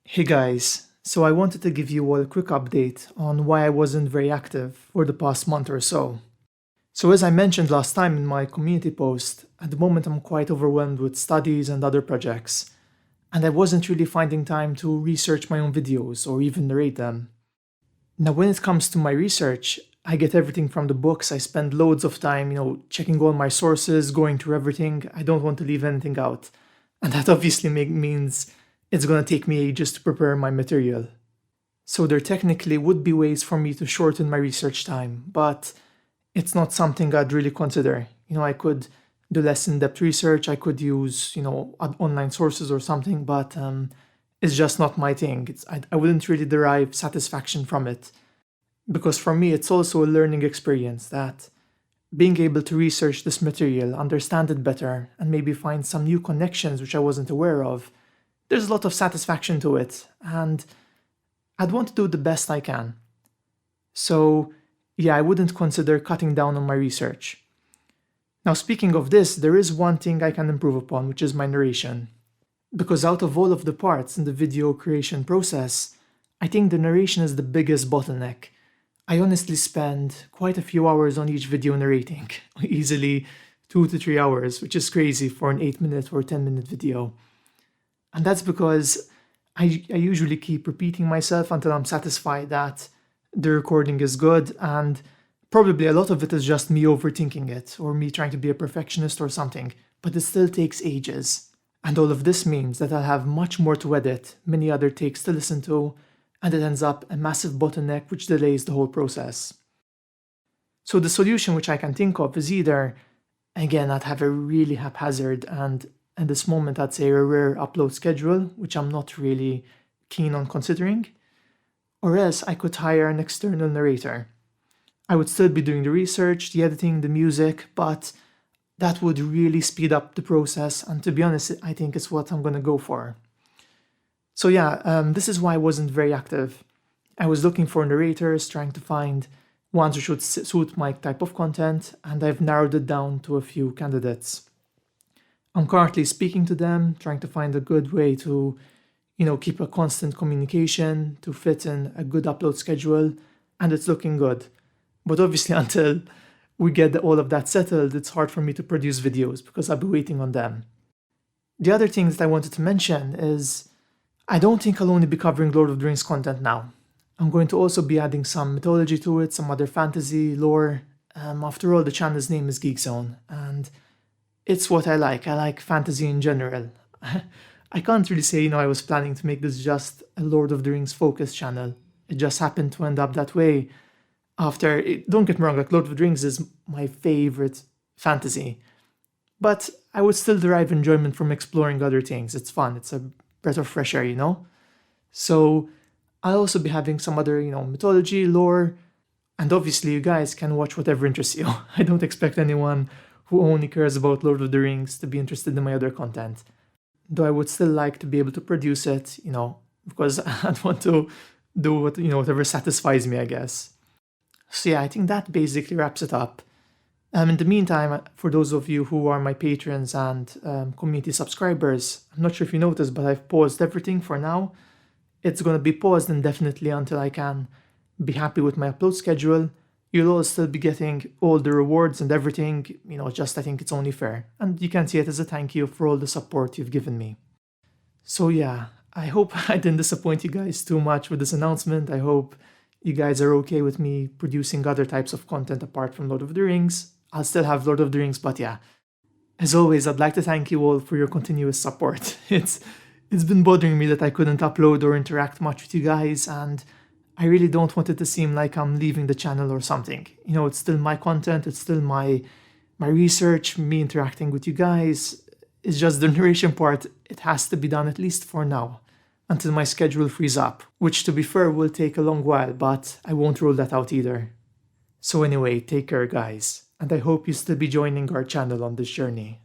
Hey guys, so I wanted to give you all a quick update on why I wasn't very active for the past month or so. So as I mentioned last time in my community post, at the moment I'm quite overwhelmed with studies and other projects, and I wasn't really finding time to research my own videos or even narrate them. Now when it comes to my research, I get everything from the books. I spend loads of time, checking all my sources, going through everything. I don't want to leave anything out. And that obviously means it's gonna take me ages to prepare my material. So there technically would be ways for me to shorten my research time, but it's not something I'd really consider. I could do less in-depth research, I could use, online sources or something, but it's just not my thing. I wouldn't really derive satisfaction from it. Because for me, it's also a learning experience that being able to research this material, understand it better, and maybe find some new connections which I wasn't aware of, there's a lot of satisfaction to it, and I'd want to do the best I can. So, yeah, I wouldn't consider cutting down on my research. Now, speaking of this, there is one thing I can improve upon, which is my narration. Because out of all of the parts in the video creation process, I think the narration is the biggest bottleneck. I honestly spend quite a few hours on each video narrating, easily 2 to 3 hours, which is crazy for an 8-minute or 10-minute video. And that's because I usually keep repeating myself until I'm satisfied that the recording is good, and probably a lot of it is just me overthinking it or me trying to be a perfectionist or something, but it still takes ages. And all of this means that I'll have much more to edit, many other takes to listen to, and it ends up a massive bottleneck which delays the whole process. So the solution which I can think of is either, again, I'd have a really haphazard and at this moment I'd say a rare upload schedule, which I'm not really keen on considering, or else I could hire an external narrator. I would still be doing the research, the editing, the music, but that would really speed up the process, and to be honest, I think it's what I'm gonna go for. So yeah, this is why I wasn't very active. I was looking for narrators, trying to find ones which would suit my type of content, and I've narrowed it down to a few candidates. I'm currently speaking to them, trying to find a good way to, keep a constant communication, to fit in a good upload schedule, and it's looking good. But obviously until we get all of that settled, it's hard for me to produce videos because I'll be waiting on them. The other thing that I wanted to mention is I don't think I'll only be covering Lord of the Rings content now. I'm going to also be adding some mythology to it, some other fantasy, lore. After all, the channel's name is Geek Zone, and it's what I like. I like fantasy in general. I can't really say, I was planning to make this just a Lord of the Rings focused channel. It just happened to end up that way. Don't get me wrong, like Lord of the Rings is my favorite fantasy. But I would still derive enjoyment from exploring other things. It's fun, it's a breath of fresh air, So I'll also be having some other, mythology, lore, and obviously you guys can watch whatever interests you. I don't expect anyone who only cares about Lord of the Rings to be interested in my other content. Though I would still like to be able to produce it, because I'd want to do whatever satisfies me, I guess. So yeah, I think that basically wraps it up. In the meantime, for those of you who are my patrons and community subscribers, I'm not sure if you noticed, but I've paused everything for now. It's going to be paused indefinitely until I can be happy with my upload schedule. You'll all still be getting all the rewards and everything, I think it's only fair. And you can see it as a thank you for all the support you've given me. So yeah, I hope I didn't disappoint you guys too much with this announcement. I hope you guys are okay with me producing other types of content apart from Lord of the Rings. I'll still have Lord of the Rings, but yeah. As always, I'd like to thank you all for your continuous support. It's been bothering me that I couldn't upload or interact much with you guys, and I really don't want it to seem like I'm leaving the channel or something. It's still my content, it's still my research, me interacting with you guys. It's just the narration part, it has to be done at least for now, until my schedule frees up, which to be fair will take a long while, but I won't rule that out either. So anyway, take care guys, and I hope you still be joining our channel on this journey.